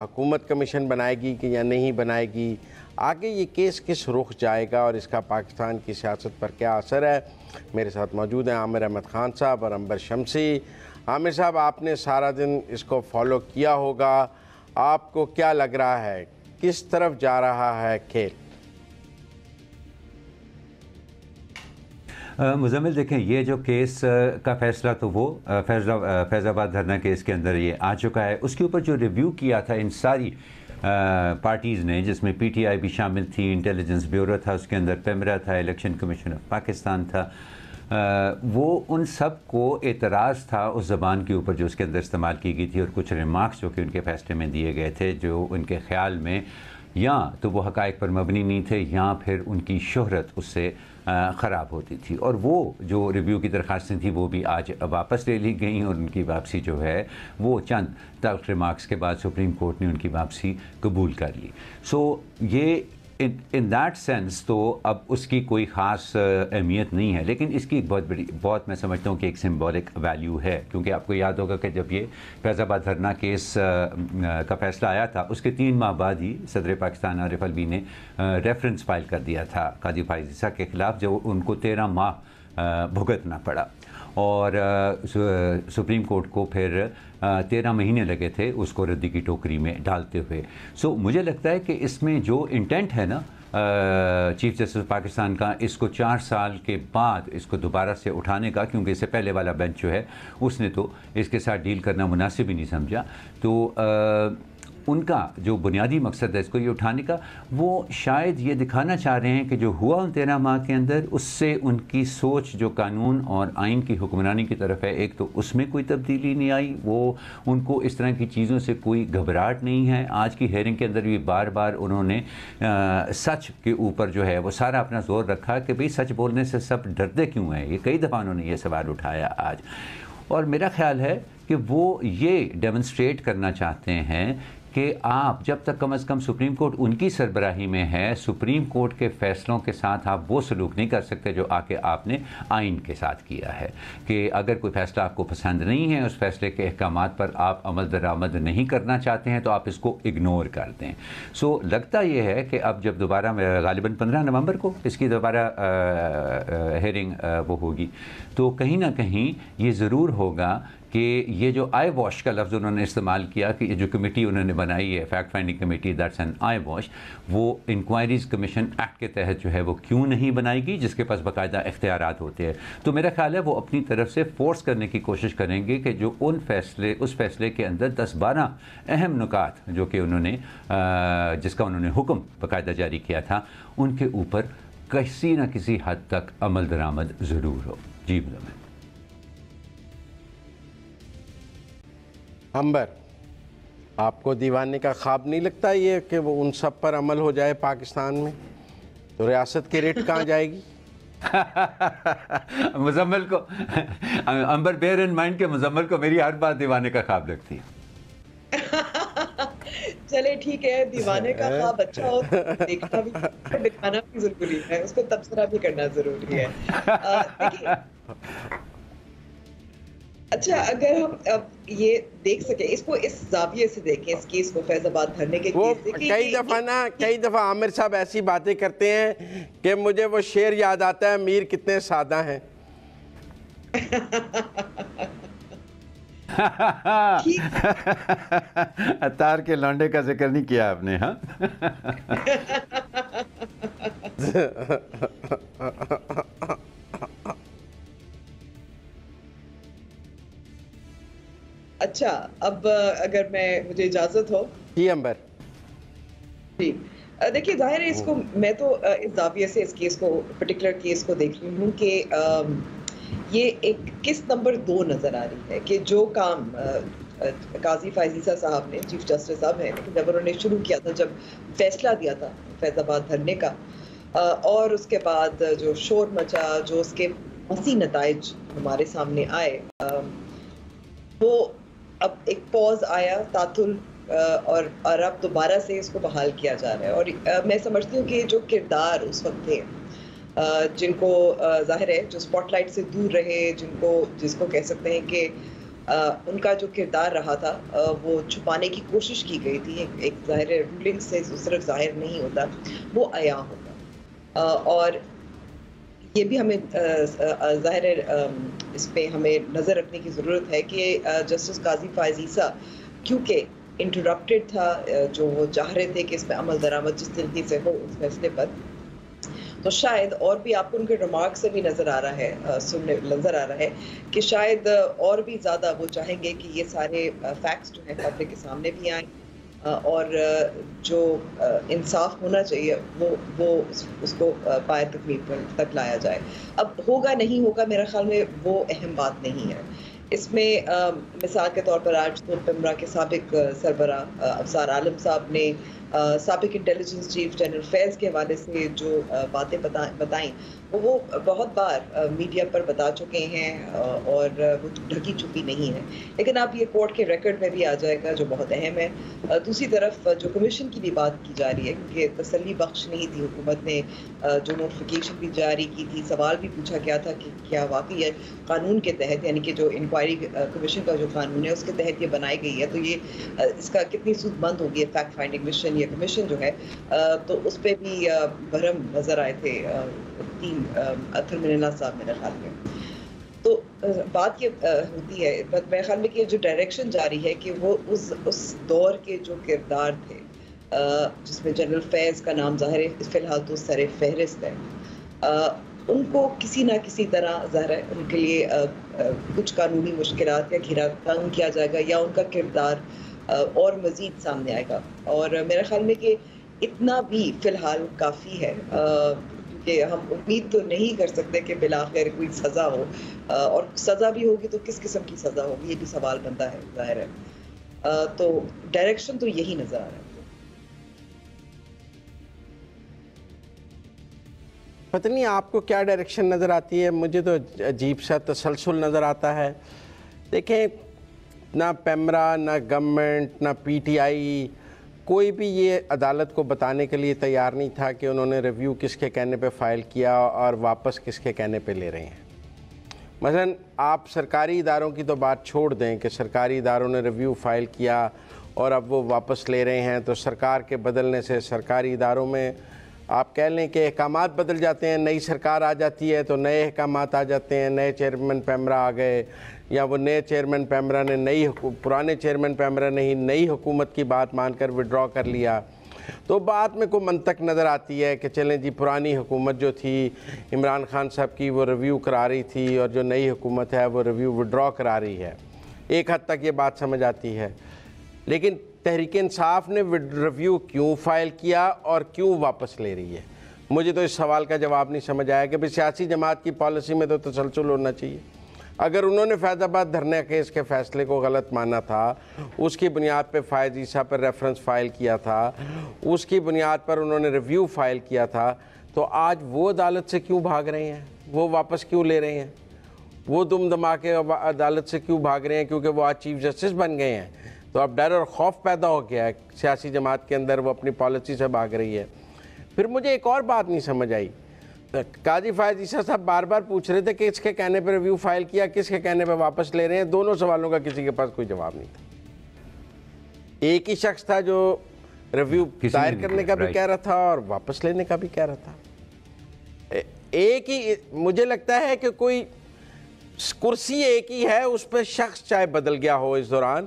حکومت کمیشن بنائے گی کہ یا نہیں بنائے گی، آگے یہ کیس کس رخ جائے گا اور اس کا پاکستان کی سیاست پر کیا اثر ہے؟ میرے ساتھ موجود ہیں عامر احمد خان صاحب اور عنبر شمسی۔ عامر صاحب، آپ نے سارا دن اس کو فالو کیا ہوگا، آپ کو کیا لگ رہا ہے کس طرف جا رہا ہے کھیل؟ مزمل دیکھیں، یہ جو کیس کا فیصلہ تو وہ فیض آباد دھرنا کیس کے اندر یہ آ چکا ہے۔ اس کے اوپر جو ریویو کیا تھا ان ساری پارٹیز نے، جس میں پی ٹی آئی بھی شامل تھی، انٹیلیجنس بیورو تھا، اس کے اندر پیمرا تھا، الیکشن کمیشن آف پاکستان تھا، وہ ان سب کو اعتراض تھا اس زبان کے اوپر جو اس کے اندر استعمال کی گئی تھی، اور کچھ ریمارکس جو کہ ان کے فیصلے میں دیے گئے تھے جو ان کے خیال میں یا تو وہ حقائق پر مبنی نہیں تھے یا پھر ان کی شہرت اس سے خراب ہوتی تھی۔ اور وہ جو ریویو کی درخواستیں تھیں وہ بھی آج واپس لے لی گئیں، اور ان کی واپسی جو ہے وہ چند تلخ ریمارکس کے بعد سپریم کورٹ نے ان کی واپسی قبول کر لی۔ سو یہ ان دیٹ سینس تو اب اس کی کوئی خاص اہمیت نہیں ہے، لیکن اس کی ایک بہت میں سمجھتا ہوں کہ ایک سمبولک ویلیو ہے، کیونکہ آپ کو یاد ہوگا کہ جب یہ فیض آباد دھرنا کیس کا فیصلہ آیا تھا، اس کے 3 ماہ بعد ہی صدر پاکستان عارف الوی نے ریفرنس فائل کر دیا تھا قاضی فائز عیسیٰ کے خلاف، جو ان کو 13 ماہ بھگتنا پڑا، اور سپریم کورٹ کو پھر 13 مہینے لگے تھے اس کو ردی کی ٹوکری میں ڈالتے ہوئے۔ سو مجھے لگتا ہے کہ اس میں جو انٹینٹ ہے نا چیف جسٹس پاکستان کا، اس کو 4 سال کے بعد اس کو دوبارہ سے اٹھانے کا، کیونکہ اس سے پہلے والا بینچ جو ہے اس نے تو اس کے ساتھ ڈیل کرنا مناسب ہی نہیں سمجھا، تو ان کا جو بنیادی مقصد ہے اس کو یہ اٹھانے کا، وہ شاید یہ دکھانا چاہ رہے ہیں کہ جو ہوا ان 13 ماہ کے اندر، اس سے ان کی سوچ جو قانون اور آئین کی حکمرانی کی طرف ہے، ایک تو اس میں کوئی تبدیلی نہیں آئی، وہ ان کو اس طرح کی چیزوں سے کوئی گھبراہٹ نہیں ہے۔ آج کی ہیئرنگ کے اندر بھی بار بار انہوں نے سچ کے اوپر جو ہے وہ سارا اپنا زور رکھا کہ بھئی سچ بولنے سے سب ڈرتے کیوں ہیں، یہ کئی دفعہ انہوں نے یہ سوال اٹھایا آج، اور میرا خیال ہے کہ وہ یہ ڈیمونسٹریٹ کرنا چاہتے ہیں کہ آپ جب تک کم از کم سپریم کورٹ ان کی سربراہی میں ہے، سپریم کورٹ کے فیصلوں کے ساتھ آپ وہ سلوک نہیں کر سکتے جو آ کے آپ نے آئین کے ساتھ کیا ہے، کہ اگر کوئی فیصلہ آپ کو پسند نہیں ہے، اس فیصلے کے احکامات پر آپ عمل درآمد نہیں کرنا چاہتے ہیں، تو آپ اس کو اگنور کر دیں۔ سو لگتا یہ ہے کہ اب جب دوبارہ غالباً 15 نومبر کو اس کی دوبارہ ہیئرنگ وہ ہوگی، تو کہیں نہ کہیں یہ ضرور ہوگا کہ یہ جو آئی واش کا لفظ انہوں نے استعمال کیا، کہ یہ جو کمیٹی انہوں نے بنائی ہے fact finding committee, that's an I wash, وہ انکوائریز کمیشن ایکٹ کے تحت جو ہے وہ کیوں نہیں بنائے گی، جس کے پاس باقاعدہ اختیارات ہوتے ہیں۔ تو میرا خیال ہے وہ اپنی طرف سے فورس کرنے کی کوشش کریں گے کہ جو اس فیصلے کے اندر 10-12 اہم نکات جو کہ انہوں نے جس کا انہوں نے حکم باقاعدہ جاری کیا تھا، ان کے اوپر کسی نہ کسی حد تک عمل درآمد ضرور ہو۔ جی مزمل۔ عنبر، آپ کو دیوانے کا خواب نہیں لگتا یہ کہ وہ ان سب پر عمل ہو جائے پاکستان میں، تو ریاست کی ریٹ کہاں جائے گی؟ مزمل کو عنبر بیئر ان مائنڈ کے مزمل کو میری ہر بات دیوانے کا خواب لگتی ہے۔ چلے ٹھیک ہے، دیوانے کا خواب اچھا ہو تو دیکھنا بھی دکھانا بھی ضروری ہے، اس کو تبصرہ بھی کرنا ضروری ہے۔ دیکھیے، اچھا اگر ہم اب یہ دیکھ سکیں، اس کو اس زاویے سے دیکھیں، اس کیس کو فیض آباد دھرنے کے کیس سے، کئی دفعہ عامر صاحب ایسی باتیں کرتے ہیں کہ مجھے وہ شعر یاد آتا ہے، میر کتنے سادہ ہیں۔ اتار کے لانڈے کا ذکر نہیں کیا آپ نے، ہاں؟ اچھا، اب اگر مجھے اجازت ہو۔ جی عنبر۔ جی دیکھیے، ظاہر ہے اس کو میں تو اس زاویے سے اس کیس کو، پرٹیکولر کیس کو دیکھ رہی ہوں کہ یہ ایک قسط نمبر 2 نظر آ رہی ہے، کہ جو کام قاضی فائز عیسیٰ صاحب نے، چیف جسٹس صاحب ہیں، لیکن جب انہوں نے شروع کیا تھا، جب فیصلہ دیا تھا فیض آباد دھرنے کا، اور اس کے بعد جو شور مچا، جو اس کے وسیع نتائج ہمارے سامنے آئے، وہ اب ایک پوز آیا، تعطل، اور اب دوبارہ سے اس کو بحال کیا جا رہا ہے۔ اور میں سمجھتی ہوں کہ جو کردار اس وقت تھے، جن کو ظاہر ہے جو اسپاٹ لائٹ سے دور رہے، جس کو کہہ سکتے ہیں کہ ان کا جو کردار رہا تھا وہ چھپانے کی کوشش کی گئی تھی. ایک ظاہر رولنگ سے صرف ظاہر نہیں ہوتا, وہ عیاں ہوتا. اور یہ بھی ہمیں ظاہر اس پہ ہمیں نظر رکھنے کی ضرورت ہے کہ جسٹس قاضی فائز عیسیٰ کیونکہ انٹرپٹیڈ تھا, جو وہ چاہ رہے تھے کہ اس میں عمل درآمد جس طریقے سے ہو اس فیصلے پر, تو شاید اور بھی آپ کو ان کے ریمارک سے بھی نظر آ رہا ہے کہ شاید اور بھی زیادہ وہ چاہیں گے کہ یہ سارے فیکٹس جو ہیں پبلک کے سامنے بھی آئیں, اور جو انصاف ہونا چاہیے وہ اس کو پائے تکمیل تک لایا جائے. اب ہوگا نہیں ہوگا میرا خیال میں وہ اہم بات نہیں ہے. اس میں مثال کے طور پر آج تو پیمرا کے سابق سربراہ افسر عالم صاحب نے سابق انٹیلیجنس چیف جنرل فیض کے حوالے سے جو باتیں بتائیں وہ بہت بار میڈیا پر بتا چکے ہیں اور وہ ڈھکی چھپی نہیں ہے, لیکن اب یہ کورٹ کے ریکارڈ میں بھی آ جائے گا جو بہت اہم ہے. دوسری طرف جو کمیشن کی بھی بات کی جا رہی ہے, کیونکہ تسلی بخش نہیں تھی حکومت نے جو نوٹیفیکیشن بھی جاری کی تھی, سوال بھی پوچھا گیا تھا کہ کیا واقعی ہے قانون کے تحت, یعنی کہ جو انکوائری کمیشن کا جو قانون ہے اس کے تحت یہ بنائی گئی ہے, تو یہ اس کا کتنی سود مند ہوگی فیکٹ فائنڈنگ مشن یا کمیشن جو ہے, تو اس پہ بھی بھرم نظر آئے تھے اطہر من اللہ صاحب میرے خیال میں. تو بات یہ ہوتی ہے میرے خیال میں کہ جو ڈائریکشن جاری ہے کہ وہ اس دور کے جو کردار تھے جس میں جنرل فیض کا نام ظاہر فی الحال تو سر فہرست ہے, ان کو کسی نہ کسی طرح ظاہر ہے ان کے لیے کچھ قانونی مشکلات یا گھیرا تنگ کیا جائے گا یا ان کا کردار اور مزید سامنے آئے گا. اور میرے خیال میں کہ اتنا بھی فی الحال کافی ہے, کہ ہم امید تو نہیں کر سکتے کہ بالآخر کوئی سزا ہو, اور سزا بھی ہوگی تو کس قسم کی سزا ہوگی یہ بھی سوال بنتا ہے ظاہر ہے. تو ڈائریکشن تو یہی نظر آ رہا ہے. پتہ نہیں آپ کو کیا ڈائریکشن نظر آتی ہے, مجھے تو عجیب سا تسلسل نظر آتا ہے. دیکھیں, نہ پیمرا, نہ گورنمنٹ, نہ پی ٹی آئی, کوئی بھی یہ عدالت کو بتانے کے لیے تیار نہیں تھا کہ انہوں نے ریویو کس کے کہنے پہ فائل کیا اور واپس کس کے کہنے پہ لے رہے ہیں. مثلا آپ سرکاری اداروں کی تو بات چھوڑ دیں کہ سرکاری اداروں نے ریویو فائل کیا اور اب وہ واپس لے رہے ہیں, تو سرکار کے بدلنے سے سرکاری اداروں میں آپ کہہ لیں کہ احکامات بدل جاتے ہیں, نئی سرکار آ جاتی ہے تو نئے احکامات آ جاتے ہیں, نئے چیئرمین پیمرا آ گئے, یا وہ نئے چیئرمین پیمرا نے پرانے چیئرمین پیمرا نے ہی نئی حکومت کی بات مان کر وڈرا کر لیا. تو بات میں کوئی منطق نظر آتی ہے کہ چلیں جی پرانی حکومت جو تھی عمران خان صاحب کی وہ ریویو کرا رہی تھی اور جو نئی حکومت ہے وہ ریویو وڈرا کرا رہی ہے. ایک حد تک یہ بات سمجھ آتی ہے, لیکن تحریک انصاف نے ریویو کیوں فائل کیا اور کیوں واپس لے رہی ہے, مجھے تو اس سوال کا جواب نہیں سمجھ آیا. کہ سیاسی جماعت کی پالیسی میں تو تسلسل ہونا چاہیے. اگر انہوں نے فیض آباد دھرنے کیس کے فیصلے کو غلط مانا تھا, اس کی بنیاد پہ فائز عیسیٰ پر ریفرنس فائل کیا تھا, اس کی بنیاد پر انہوں نے ریویو فائل کیا تھا, تو آج وہ عدالت سے کیوں بھاگ رہے ہیں, وہ واپس کیوں لے رہے ہیں, وہ دم دما کے عدالت سے کیوں بھاگ رہے ہیں کیونکہ وہ آج چیف جسٹس بن گئے ہیں. تو اب ڈر اور خوف پیدا ہو گیا ہے سیاسی جماعت کے اندر, وہ اپنی پالیسی سے بھاگ رہی ہے. پھر مجھے ایک اور بات نہیں سمجھ آئی, قاضی فائز عیسیٰ صاحب بار بار پوچھ رہے تھے کہ اس کے کہنے پہ ریویو فائل کیا, کس کے کہنے پہ واپس لے رہے ہیں. دونوں سوالوں کا کسی کے پاس کوئی جواب نہیں تھا. ایک ہی شخص تھا جو ریویو دائر کرنے کا بھی کہہ رہا تھا اور واپس لینے کا بھی کہہ رہا تھا. ایک ہی, مجھے لگتا ہے کہ کوئی کرسی ایک ہی ہے, اس پہ شخص چاہے بدل گیا ہو اس دوران,